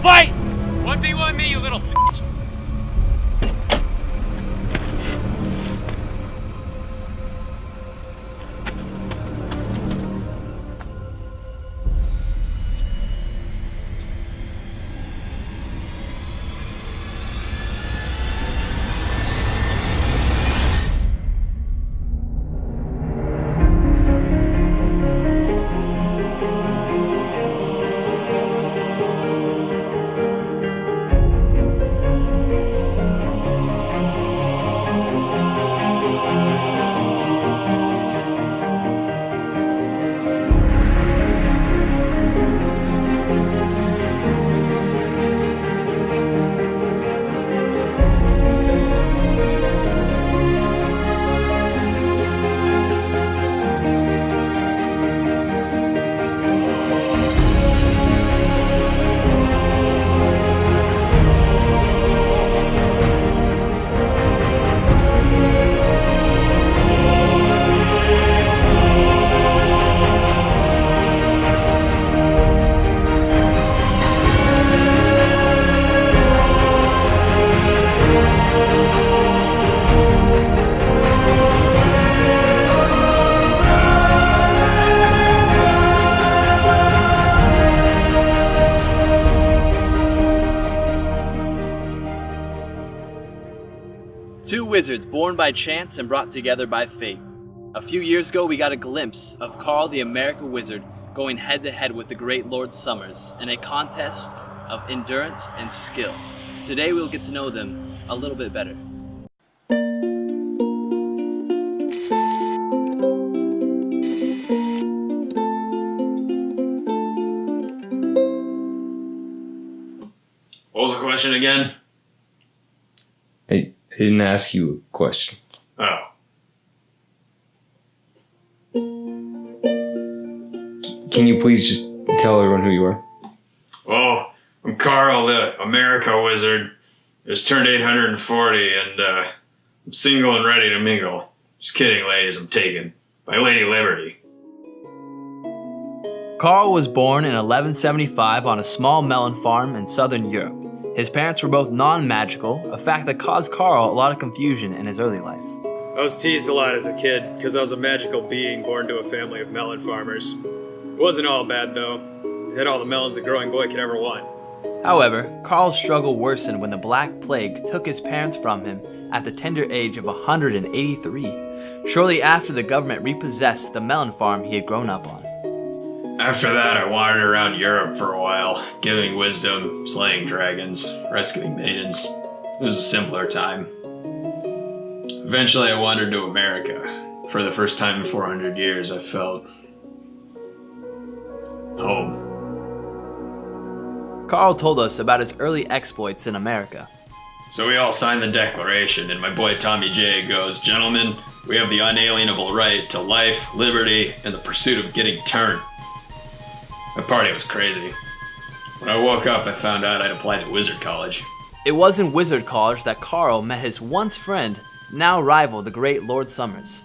fight! 1v1 me, you little f***. Two wizards born by chance and brought together by fate. A few years ago, we got a glimpse of Karll the American Wizard going head to head with the great Lord Summorz in a contest of endurance and skill. Today, we'll get to know them a little bit better. What was the question again? I didn't ask you a question. Oh. Can you please just tell everyone who you are? Well, I'm Karll, the America Wizard. Just turned 840 and I'm single and ready to mingle. Just kidding, ladies, I'm taken by Lady Liberty. Karll was born in 1175 on a small melon farm in southern Europe. His parents were both non-magical, a fact that caused Karll a lot of confusion in his early life. I was teased a lot as a kid because I was a magical being born to a family of melon farmers. It wasn't all bad though. It had all the melons a growing boy could ever want. However, Karll's struggle worsened when the Black Plague took his parents from him at the tender age of 183, shortly after the government repossessed the melon farm he had grown up on. After that, I wandered around Europe for a while, giving wisdom, slaying dragons, rescuing maidens. It was a simpler time. Eventually, I wandered to America. For the first time in 400 years, I felt home. Karll told us about his early exploits in America. So we all signed the Declaration, and my boy Tommy J goes, "Gentlemen, we have the unalienable right to life, liberty, and the pursuit of getting turned." My party was crazy. When I woke up, I found out I'd applied to Wizard College. It was in Wizard College that Karll met his once friend, now rival, the great Lord Summorz.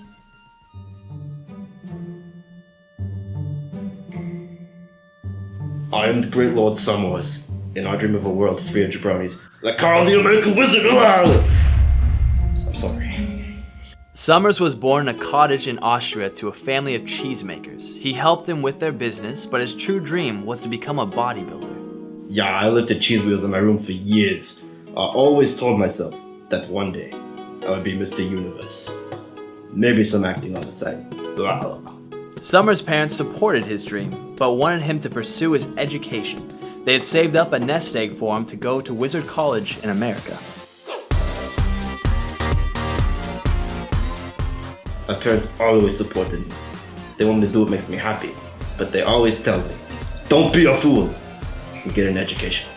I am the great Lord Summorz, and I dream of a world free of jabronis. Like Karll the American Wizard! I'm sorry. Summorz was born in a cottage in Austria to a family of cheesemakers. He helped them with their business, but his true dream was to become a bodybuilder. Yeah, I lifted cheese wheels in my room for years. I always told myself that one day I would be Mr. Universe. Maybe some acting on the side. Summor's parents supported his dream, but wanted him to pursue his education. They had saved up a nest egg for him to go to Wizard College in America. My parents always supported me. They want me to do what makes me happy, but they always tell me, don't be a fool and get an education.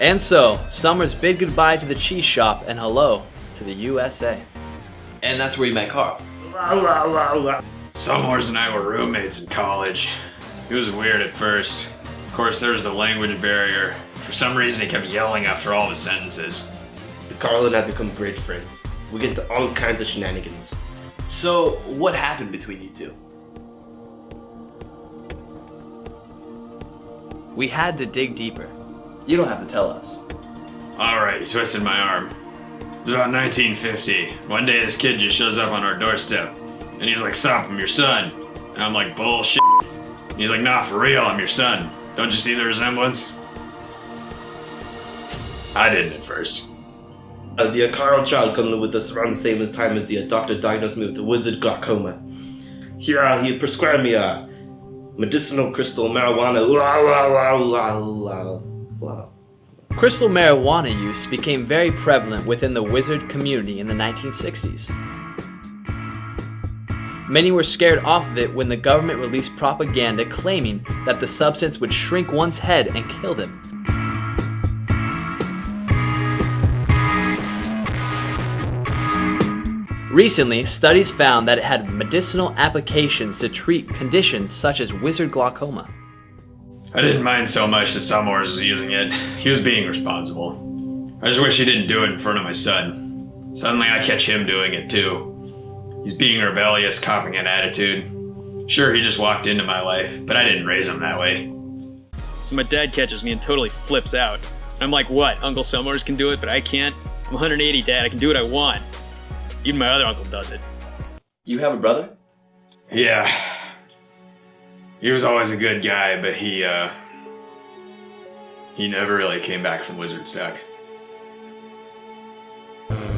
And so, Summorz bid goodbye to the cheese shop and hello to the USA. And that's where you met Karll. Summorz and I were roommates in college. It was weird at first. Of course, there was the language barrier. For some reason, he kept yelling after all the sentences. Karll and I become great friends. We get into all kinds of shenanigans. So, what happened between you two? We had to dig deeper. You don't have to tell us. Alright, you twisted my arm. It's about 1950. One day this kid just shows up on our doorstep. And he's like, "Sup, I'm your son." And I'm like, "Bullshit." And he's like, "Nah, for real, I'm your son. Don't you see the resemblance?" I didn't at first. The Karll child coming with us around the same time as the doctor diagnosed me with the wizard glaucoma. Here, he prescribed me medicinal crystal marijuana. Crystal marijuana use became very prevalent within the wizard community in the 1960s. Many were scared off of it when the government released propaganda claiming that the substance would shrink one's head and kill them. Recently, studies found that it had medicinal applications to treat conditions such as wizard glaucoma. I didn't mind so much that Summorz was using it. He was being responsible. I just wish he didn't do it in front of my son. Suddenly I catch him doing it too. He's being rebellious, copying an attitude. Sure, he just walked into my life, but I didn't raise him that way. So my dad catches me and totally flips out. I'm like, "What? Uncle Summorz can do it, but I can't? I'm 180, Dad. I can do what I want." Even my other uncle does it. You have a brother? Yeah. He was always a good guy, but he never really came back from wizard stock.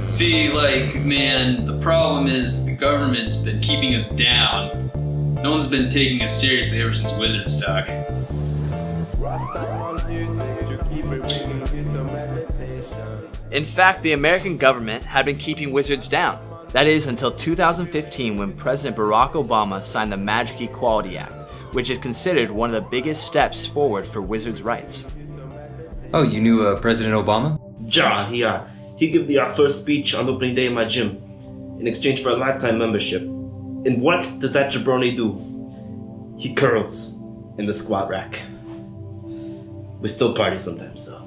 See, like, man, the problem is the government's been keeping us down. No one's been taking us seriously ever since wizard stock. In fact, the American government had been keeping wizards down. That is until 2015 when President Barack Obama signed the Magic Equality Act, which is considered one of the biggest steps forward for wizards' rights. Oh, you knew President Obama? Ja, he gave the first speech on opening day in my gym in exchange for a lifetime membership. And what does that jabroni do? He curls in the squat rack. We still party sometimes, though.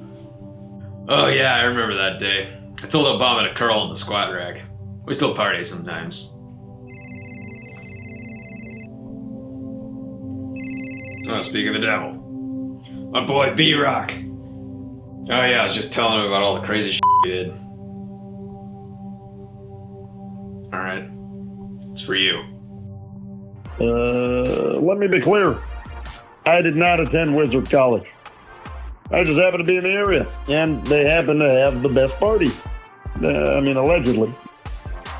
Oh yeah, I remember that day. I told Obama to curl in the squat rack. We still party sometimes. Oh, speak of the devil. My boy B-Rock. Oh yeah, I was just telling him about all the crazy shit he did. Alright. It's for you. Let me be clear. I did not attend Wizard College. I just happened to be in the area, and they happen to have the best parties. Allegedly.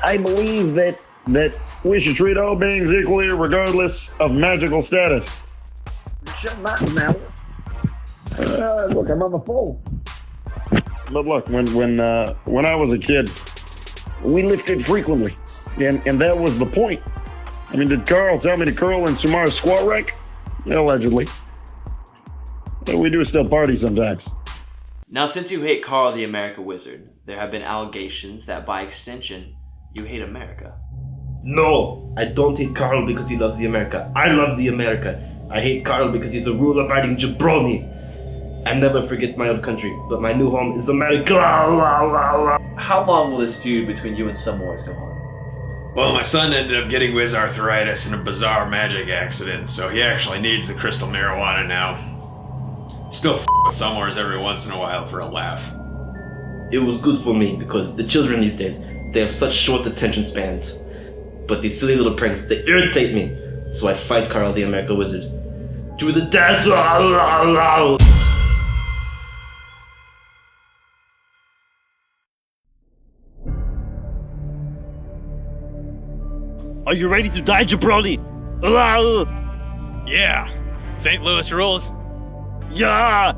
I believe that we should treat all beings equally regardless of magical status. Shut my mouth. Look, I'm on the phone. But look, when I was a kid, we lifted frequently, and that was the point. I mean, did Karll tell me to curl in Summorz squat rack? Allegedly. But we do still party sometimes. Now, since you hate Karll the America Wizard, there have been allegations that by extension, you hate America. No, I don't hate Karll because he loves the America. I love the America. I hate Karll because he's a rule-abiding jabroni. I never forget my old country, but my new home is America. How long will this feud between you and Summorz go on? Well, my son ended up getting whiz arthritis in a bizarre magic accident, so he actually needs the crystal marijuana now. Still with Summorz every once in a while for a laugh. It was good for me because the children these days, they have such short attention spans. But these silly little pranks, they irritate me. So I fight Karll the America Wizard. Do the dance! Are you ready to die, jabroni? Yeah, St. Louis rules. Yeah!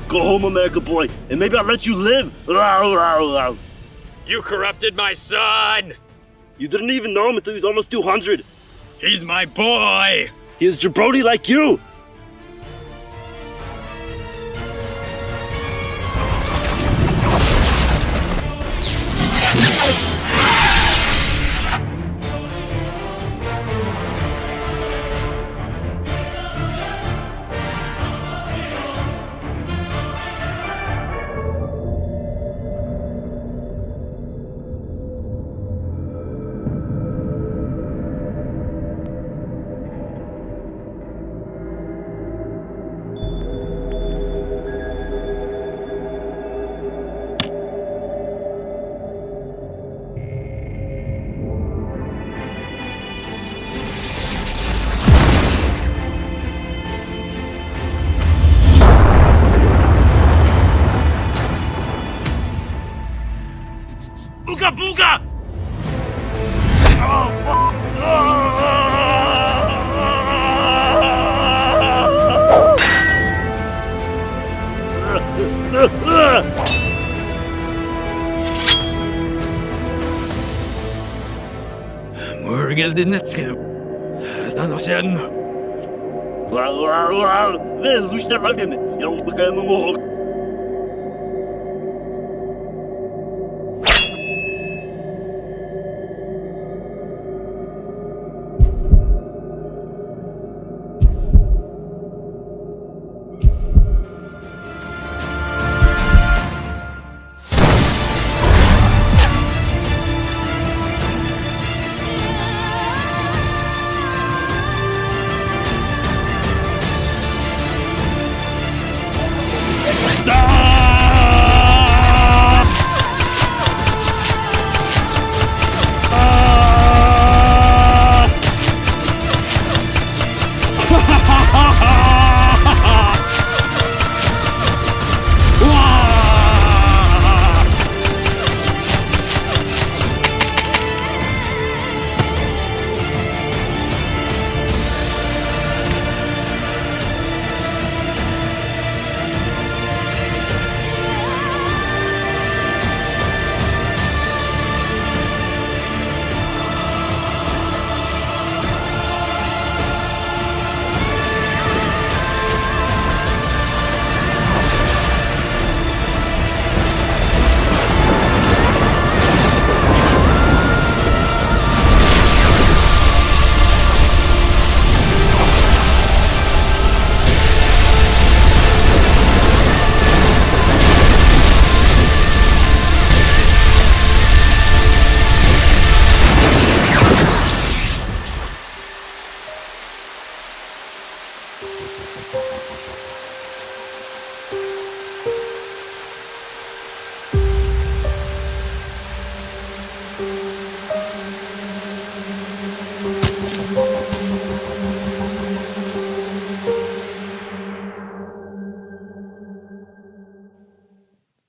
Go home, America boy, and maybe I'll let you live. You corrupted my son! You didn't even know him until he was almost 200. He's my boy! He is jabroni like you. Booga booga!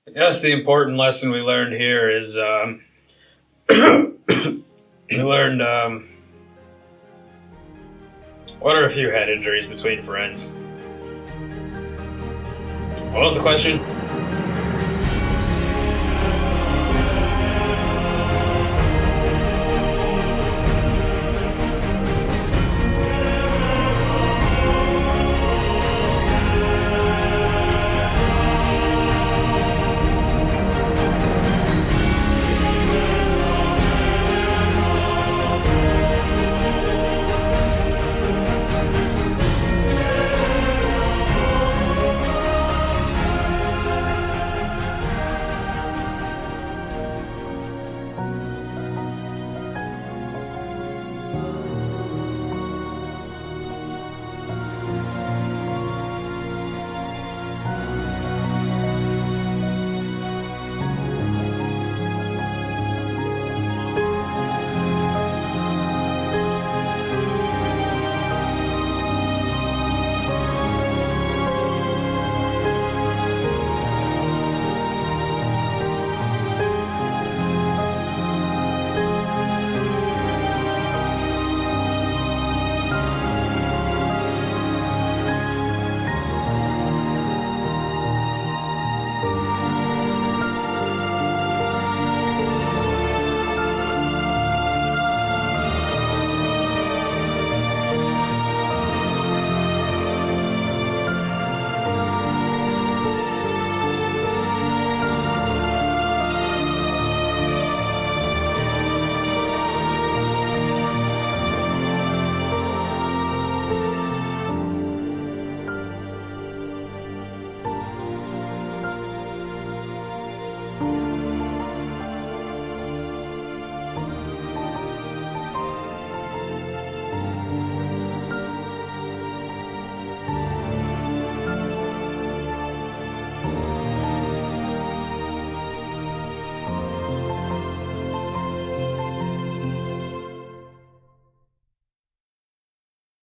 I guess the important lesson we learned here is, we learned, what are a few head injuries between friends? What was the question?